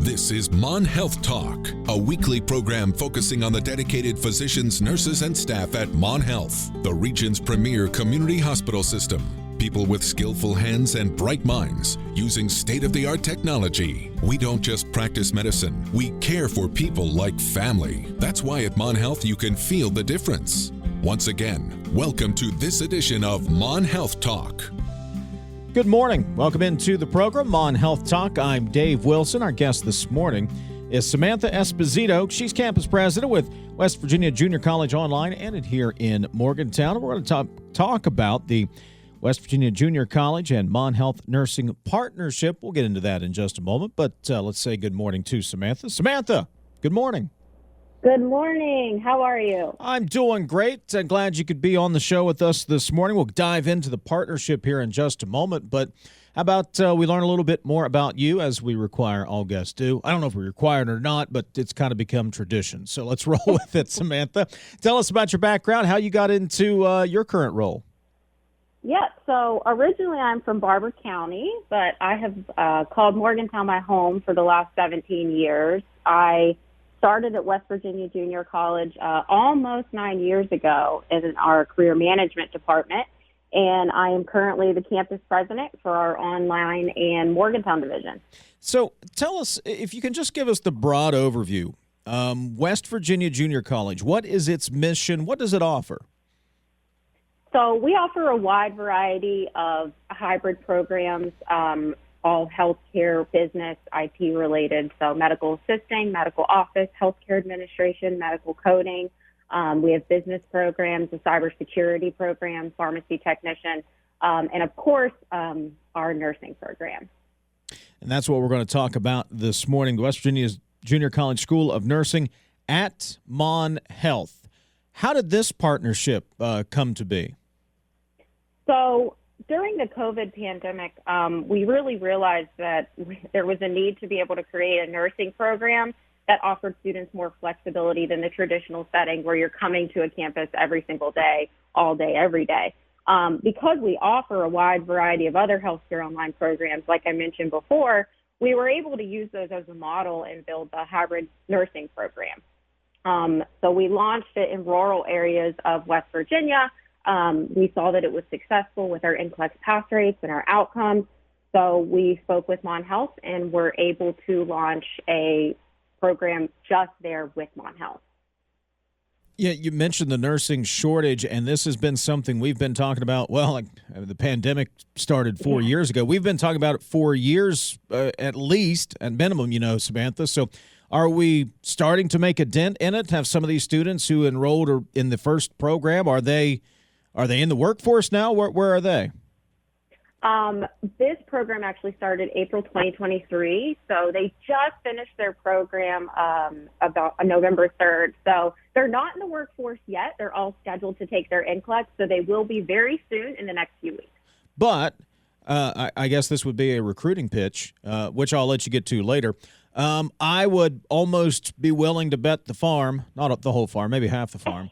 This is Mon Health Talk, a weekly program focusing on the dedicated physicians, nurses, and staff at Mon Health, the region's premier community hospital system. People with skillful hands and bright minds using state-of-the-art technology. We don't just practice medicine, we care for people like family. That's why at Mon Health you can feel the difference. Once again, welcome to this edition of Mon Health Talk. Good morning. Welcome into the program, Mon Health Talk. I'm Dave Wilson. Our guest this morning is Samantha Esposito. She's campus president with West Virginia Junior College Online and here in Morgantown. We're going to talk about the West Virginia Junior College and Mon Health Nursing Partnership. We'll get into that in just a moment, but let's say good morning to Samantha. Samantha, good morning. Good morning. How are you? I'm doing great. I'm glad you could be on the show with us this morning. We'll dive into the partnership here in just a moment, but how about we learn a little bit more about you as we require all guests do. I don't know if we require it or not, but it's kind of become tradition. So let's roll with it, Samantha. Tell us about your background, how you got into your current role. Yeah, so originally I'm from Barber County, but I have called Morgantown my home for the last 17 years. I started at West Virginia Junior College almost 9 years ago in our career management department, and I am currently the campus president for our online and Morgantown division. So tell us, if you can just give us the broad overview, West Virginia Junior College, what is its mission? What does it offer? So we offer a wide variety of hybrid programs, all healthcare, business, IT related. So medical assisting, medical office, healthcare administration, medical coding. We have business programs, a cybersecurity program, pharmacy technician, and of course, our nursing program. And that's what we're going to talk about this morning. The West Virginia Junior College School of Nursing at Mon Health. How did this partnership come to be? So during the COVID pandemic, we really realized that there was a need to be able to create a nursing program that offered students more flexibility than the traditional setting where you're coming to a campus every single day, all day, every day. Because we offer a wide variety of other healthcare online programs, like I mentioned before, we were able to use those as a model and build the hybrid nursing program. So we launched it in rural areas of West Virginia. We saw that it was successful with our NCLEX pass rates and our outcomes. So we spoke with Mon Health and were able to launch a program just there with Mon Health. Yeah, you mentioned the nursing shortage, and this has been something we've been talking about. Well, like the pandemic started 4 years ago. We've been talking about it 4 years at least, at minimum, Samantha. So are we starting to make a dent in it? Have some of these students who enrolled in the first program, are they in the workforce now? Where are they? This program actually started April 2023, so they just finished their program about November 3rd. So they're not in the workforce yet. They're all scheduled to take their NCLEX, so they will be very soon in the next few weeks. But I guess this would be a recruiting pitch, which I'll let you get to later. I would almost be willing to bet the farm, not the whole farm, maybe half the farm,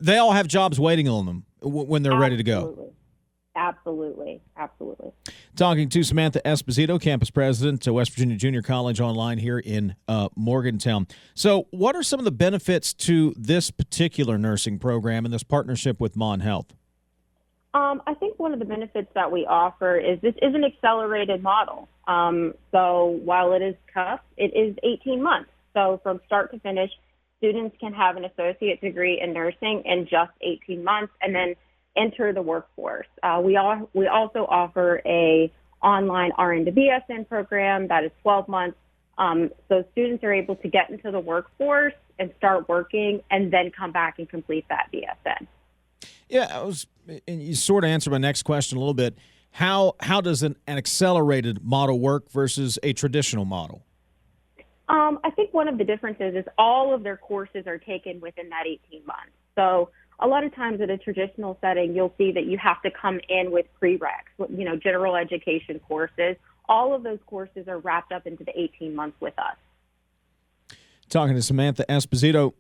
they all have jobs waiting on them when they're ready to go. Absolutely. Talking to Samantha Esposito, campus president to West Virginia Junior College Online here in Morgantown. So what are some of the benefits to this particular nursing program and this partnership with Mon Health? I think one of the benefits that we offer is this is an accelerated model. So while it is tough, it is 18 months. So from start to finish, students can have an associate degree in nursing in just 18 months and then enter the workforce. We also offer a online RN to BSN program that is 12 months. So students are able to get into the workforce and start working and then come back and complete that BSN. Yeah, and you sort of answered my next question a little bit. How does an accelerated model work versus a traditional model? I think one of the differences is all of their courses are taken within that 18 months. So a lot of times at a traditional setting, you'll see that you have to come in with prereqs, general education courses. All of those courses are wrapped up into the 18 months with us. Talking to Samantha Esposito,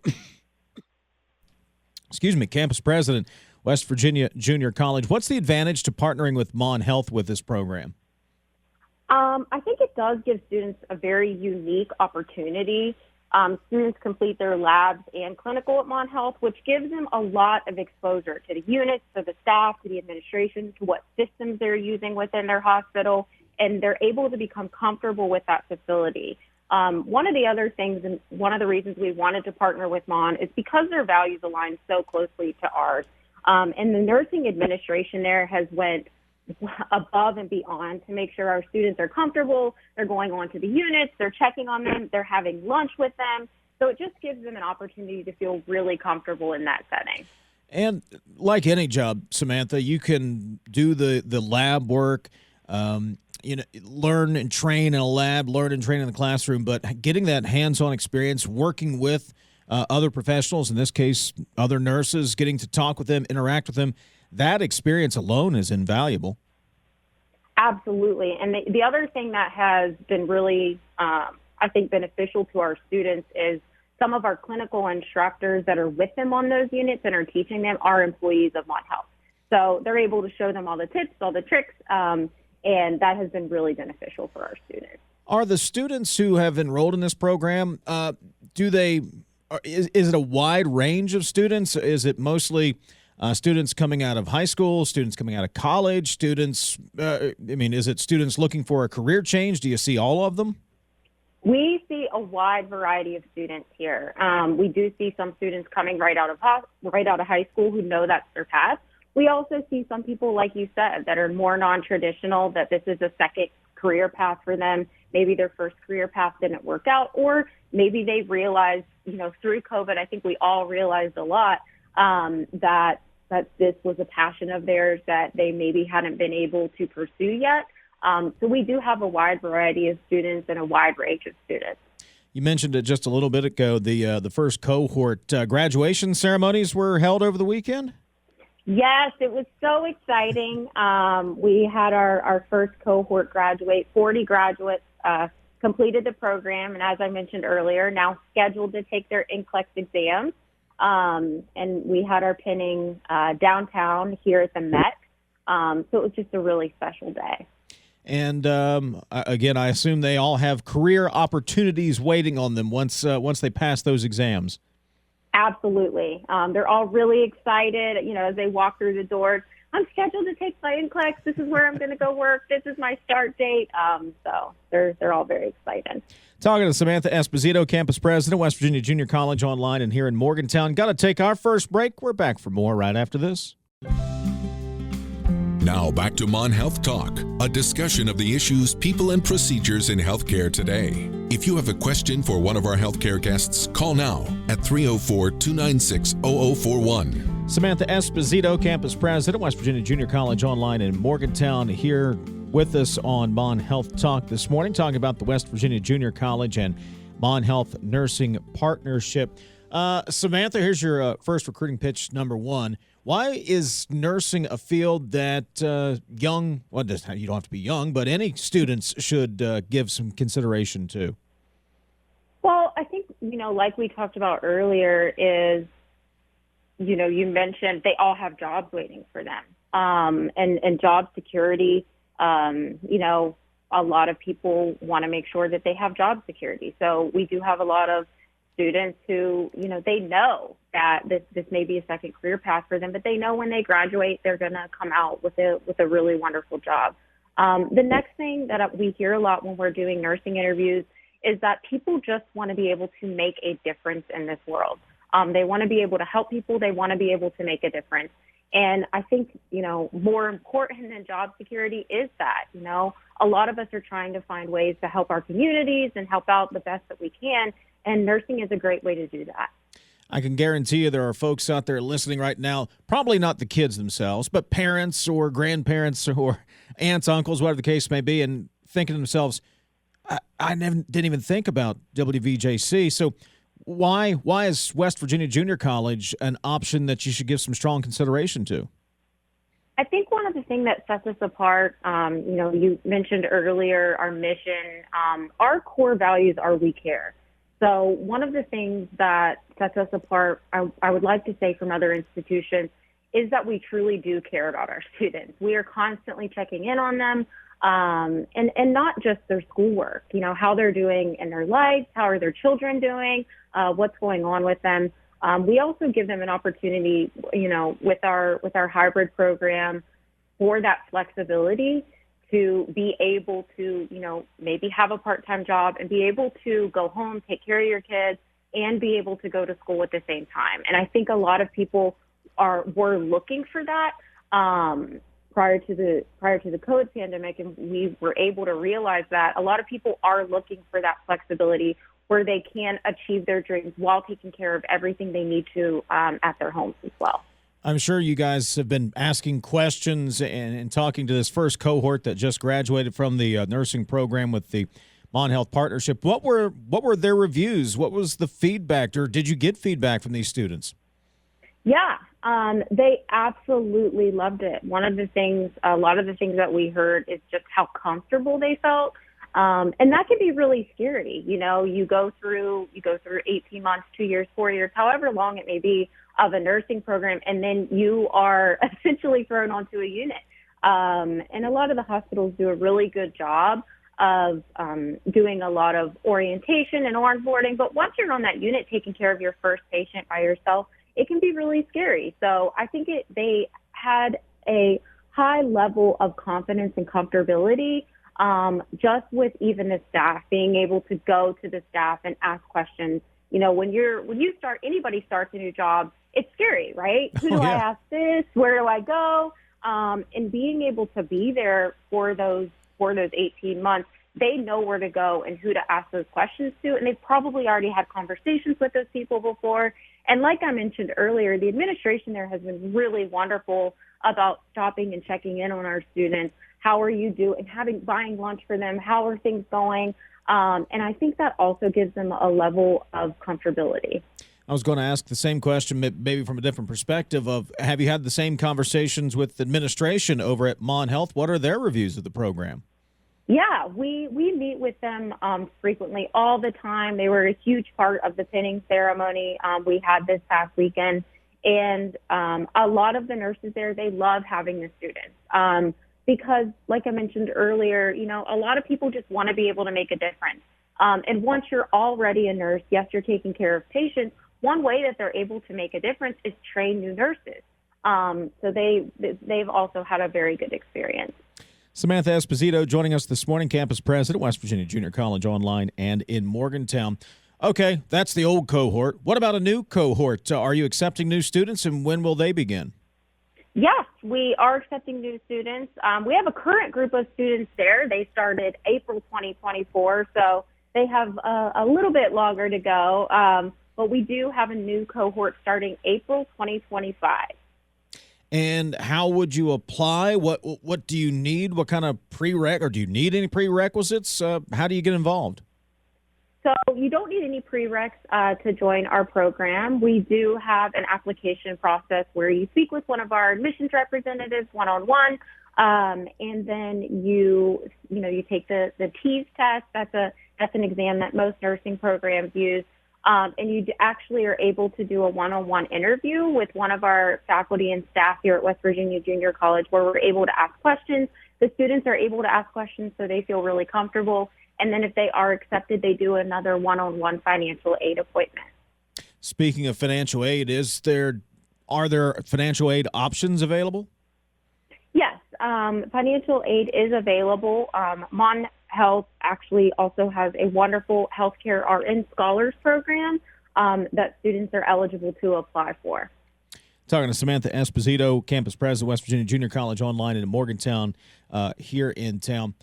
campus president, West Virginia Junior College. What's the advantage to partnering with Mon Health with this program? I think it does give students a very unique opportunity. Students complete their labs and clinical at Mon Health, which gives them a lot of exposure to the units, to the staff, to the administration, to what systems they're using within their hospital, and they're able to become comfortable with that facility. One of the other things, and one of the reasons we wanted to partner with Mon, is because their values align so closely to ours. And the nursing administration there has went above and beyond to make sure our students are comfortable. They're going on to the units, they're checking on them, they're having lunch with them. So it just gives them an opportunity to feel really comfortable in that setting. And like any job, Samantha, you can do the lab work, learn and train in a lab, learn and train in the classroom, but getting that hands-on experience, working with other professionals, in this case, other nurses, getting to talk with them, interact with them, that experience alone is invaluable. Absolutely. And the other thing that has been really, I think, beneficial to our students is some of our clinical instructors that are with them on those units and are teaching them are employees of Mon Health. So they're able to show them all the tips, all the tricks, and that has been really beneficial for our students. Are the students who have enrolled in this program, is it a wide range of students? Is it mostly students coming out of high school, students coming out of college, students, is it students looking for a career change? Do you see all of them? We see a wide variety of students here. We do see some students coming right out of high school who know that's their path. We also see some people, like you said, that are more non-traditional, that this is a second career path for them. Maybe their first career path didn't work out, or maybe they realized, through COVID, I think we all realized a lot, that this was a passion of theirs that they maybe hadn't been able to pursue yet. So we do have a wide variety of students and a wide range of students. You mentioned it just a little bit ago, the first cohort graduation ceremonies were held over the weekend? Yes, it was so exciting. We had our first cohort graduate. 40 graduates completed the program, and as I mentioned earlier, now scheduled to take their NCLEX exams. And we had our pinning downtown here at the Met. So it was just a really special day. And again, I assume they all have career opportunities waiting on them once they pass those exams. Absolutely. They're all really excited, as they walk through the doors. I'm scheduled to take my NCLEX. This is where I'm going to go work. This is my start date. So they're all very excited. Talking to Samantha Esposito, campus president, West Virginia Junior College Online and here in Morgantown. Got to take our first break. We're back for more right after this. Now back to Mon Health Talk, a discussion of the issues, people, and procedures in healthcare today. If you have a question for one of our healthcare guests, call now at 304-296-0041. Samantha Esposito, campus president, West Virginia Junior College Online in Morgantown, here with us on Mon Health Talk this morning, talking about the West Virginia Junior College and Mon Health Nursing Partnership. Samantha, here's your first recruiting pitch number one. Why is nursing a field that you don't have to be young, but any students should give some consideration to? Well, I think, like we talked about earlier is, you mentioned they all have jobs waiting for them. And job security, a lot of people want to make sure that they have job security. So we do have a lot of students who, they know that this may be a second career path for them, but they know when they graduate, they're going to come out with a really wonderful job. The next thing that we hear a lot when we're doing nursing interviews is that people just want to be able to make a difference in this world. They want to be able to help people. They want to be able to make a difference. And I think, more important than job security is that, a lot of us are trying to find ways to help our communities and help out the best that we can. And nursing is a great way to do that. I can guarantee you there are folks out there listening right now, probably not the kids themselves, but parents or grandparents or aunts, uncles, whatever the case may be, and thinking to themselves, I didn't even think about WVJC. So why is West Virginia Junior College an option that you should give some strong consideration to? I think one of the things that sets us apart, you mentioned earlier our mission, our core values are we care. So one of the things that sets us apart, I would like to say from other institutions, is that we truly do care about our students. We are constantly checking in on them. and not just their schoolwork, how they're doing in their lives, how are their children doing, what's going on with them. We also give them an opportunity, with our hybrid program for that flexibility to be able to, maybe have a part-time job and be able to go home, take care of your kids, and be able to go to school at the same time. And I think a lot of people were looking for that prior to the COVID pandemic, and we were able to realize that a lot of people are looking for that flexibility where they can achieve their dreams while taking care of everything they need to at their homes as well. I'm sure you guys have been asking questions and talking to this first cohort that just graduated from the nursing program with the Mon Health partnership. What were their reviews? What was the feedback, or did you get feedback from these students? Yeah, they absolutely loved it. A lot of the things that we heard is just how comfortable they felt. And that can be really scary. You go through 18 months, 2 years, 4 years, however long it may be of a nursing program, and then you are essentially thrown onto a unit. And a lot of the hospitals do a really good job of doing a lot of orientation and onboarding. But once you're on that unit taking care of your first patient by yourself, it can be really scary. So I think they had a high level of confidence and comfortability just with even the staff, being able to go to the staff and ask questions. Anybody starts a new job, it's scary, right? Who do I ask this? Where do I go? And being able to be there for those 18 months, they know where to go and who to ask those questions to. And they've probably already had conversations with those people before. And like I mentioned earlier, the administration there has been really wonderful about stopping and checking in on our students. How are you doing? Buying lunch for them. How are things going? And I think that also gives them a level of comfortability. I was going to ask the same question, maybe from a different perspective of, have you had the same conversations with administration over at Mon Health? What are their reviews of the program? Yeah, we meet with them frequently, all the time. They were a huge part of the pinning ceremony we had this past weekend. And a lot of the nurses there, they love having the students because, like I mentioned earlier, a lot of people just want to be able to make a difference. And once you're already a nurse, yes, you're taking care of patients. One way that they're able to make a difference is train new nurses. So they've also had a very good experience. Samantha Esposito joining us this morning, campus president, West Virginia Junior College Online and in Morgantown. Okay, that's the old cohort. What about a new cohort? Are you accepting new students, and when will they begin? Yes, we are accepting new students. We have a current group of students there. They started April 2024, so they have a little bit longer to go. But we do have a new cohort starting April 2025. And how would you apply? What do you need? What kind of or do you need any prerequisites? How do you get involved? So you don't need any prereqs to join our program. We do have an application process where you speak with one of our admissions representatives one-on-one, and then you take the TEAS test. That's an exam that most nursing programs use. And you actually are able to do a one-on-one interview with one of our faculty and staff here at West Virginia Junior College, where we're able to ask questions. The students are able to ask questions so they feel really comfortable. And then if they are accepted, they do another one-on-one financial aid appointment. Speaking of financial aid, are there financial aid options available? Yes, financial aid is available. Mon Health actually also has a wonderful healthcare RN scholars program that students are eligible to apply for. Talking to Samantha Esposito, campus president, West Virginia Junior College Online in Morgantown here in town.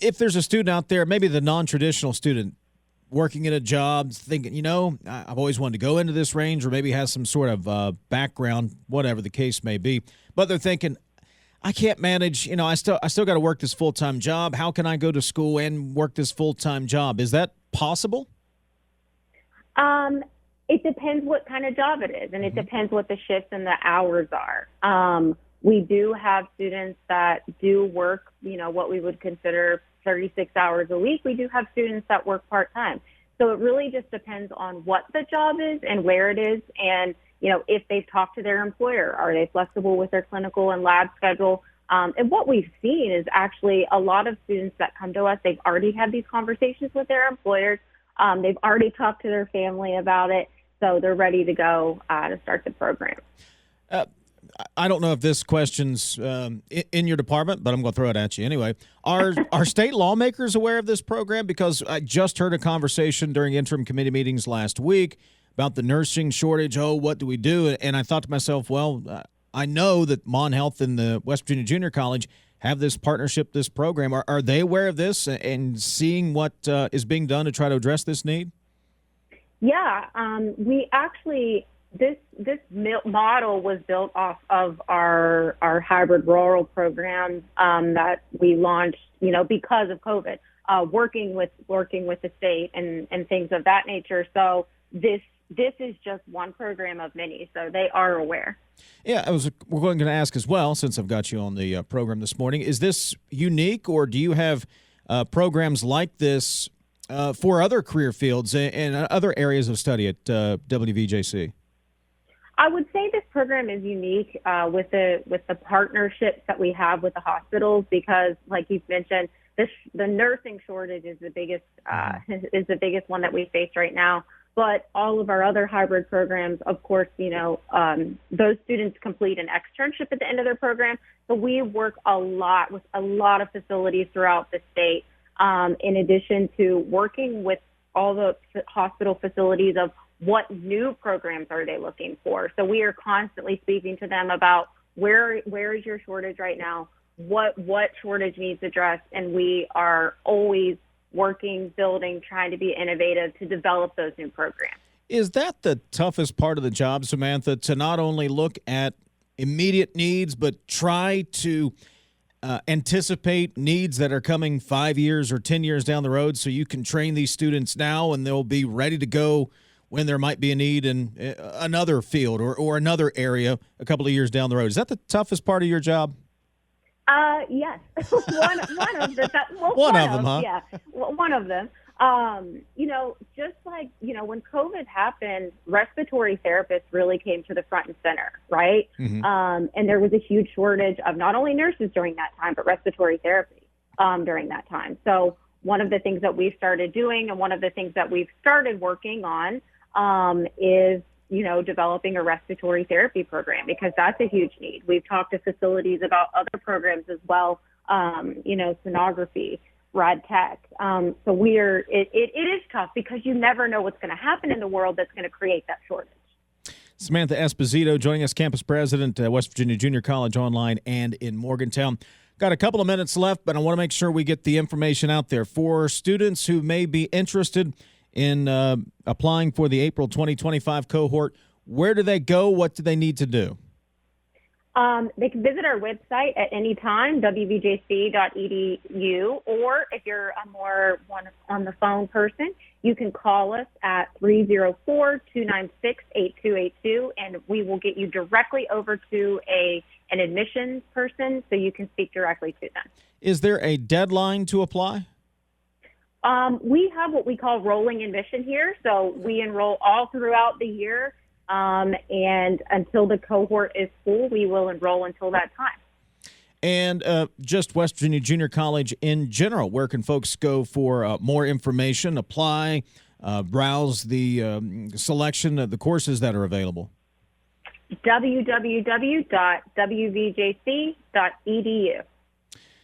If there's a student out there, maybe the non-traditional student working at a job, thinking, I've always wanted to go into this range, or maybe has some sort of background, whatever the case may be, but they're thinking, I can't manage, I still got to work this full-time job. How can I go to school and work this full-time job? Is that possible? It depends what kind of job it is, and it depends what the shifts and the hours are. We do have students that do work, what we would consider 36 hours a week. We do have students that work part-time. So it really just depends on what the job is and where it is, and if they've talked to their employer. Are they flexible with their clinical and lab schedule? And what we've seen is actually a lot of students that come to us, they've already had these conversations with their employers. They've already talked to their family about it, so they're ready to go to start the program. I don't know if this question's in your department, but I'm going to throw it at you anyway. Are state lawmakers aware of this program? Because I just heard a conversation during interim committee meetings last week about the nursing shortage. Oh, what do we do? And I thought to myself, well, I know that Mon Health and the West Virginia Junior College have this partnership, this program. Are they aware of this and seeing what is being done to try to address this need? Yeah, we actually, this model was built off of our hybrid rural program that we launched, because of COVID, working with the state and things of that nature. So this is just one program of many, so they are aware. Yeah, we're going to ask as well, since I've got you on the program this morning, is this unique, or do you have programs like this for other career fields and other areas of study at WVJC? I would say this program is unique with the partnerships that we have with the hospitals, because, like you've mentioned, the nursing shortage is the biggest one that we face right now. But all of our other hybrid programs, of course, those students complete an externship at the end of their program. So we work a lot with a lot of facilities throughout the state, in addition to working with all the hospital facilities of what new programs are they looking for. So we are constantly speaking to them about where is your shortage right now, what shortage needs addressed, and we are always working, building, trying to be innovative to develop those new programs. Is that the toughest part of the job, Samantha, to not only look at immediate needs, but try to anticipate needs that are coming 5 years or 10 years down the road, so you can train these students now and they'll be ready to go when there might be a need in another field or another area a couple of years down the road? Is that the toughest part of your job? Yes. one of them, huh? Yeah, one of them. Just like, when COVID happened, respiratory therapists really came to the front and center, right? Mm-hmm. And there was a huge shortage of not only nurses during that time, but respiratory therapy during that time. So one of the things that we started doing, and one of the things that we've started working on is developing a respiratory therapy program, because that's a huge need. We've talked to facilities about other programs as well, sonography, rad tech. So it is tough, because you never know what's going to happen in the world that's going to create that shortage. Samantha Esposito joining us, campus president at West Virginia Junior College online and in Morgantown. Got a couple of minutes left, but I want to make sure we get the information out there for students who may be interested in applying for the April 2025 cohort. Where do they go? What do they need to do? They can visit our website at any time, wvjc.edu, or if you're a more on the phone person, you can call us at 304-296-8282, and we will get you directly over to an admissions person so you can speak directly to them. Is there a deadline to apply? We have what we call rolling admission here, so we enroll all throughout the year, and until the cohort is full, we will enroll until that time. And just West Virginia Junior College in general, where can folks go for more information, apply, browse the selection of the courses that are available? www.wvjc.edu.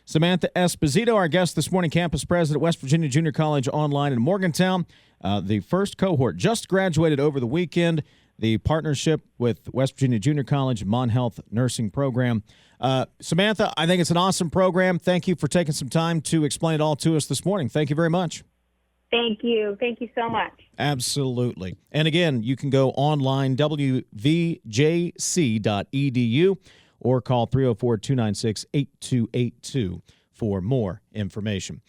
Samantha Esposito, our guest this morning, campus president at West Virginia Junior College online in Morgantown. The first cohort just graduated over the weekend. The partnership with West Virginia Junior College Mon Health Nursing Program. Samantha, I think it's an awesome program. Thank you for taking some time to explain it all to us this morning. Thank you very much. Thank you. Thank you so much. Absolutely. And again, you can go online, wvjc.edu, or call 304-296-8282 for more information.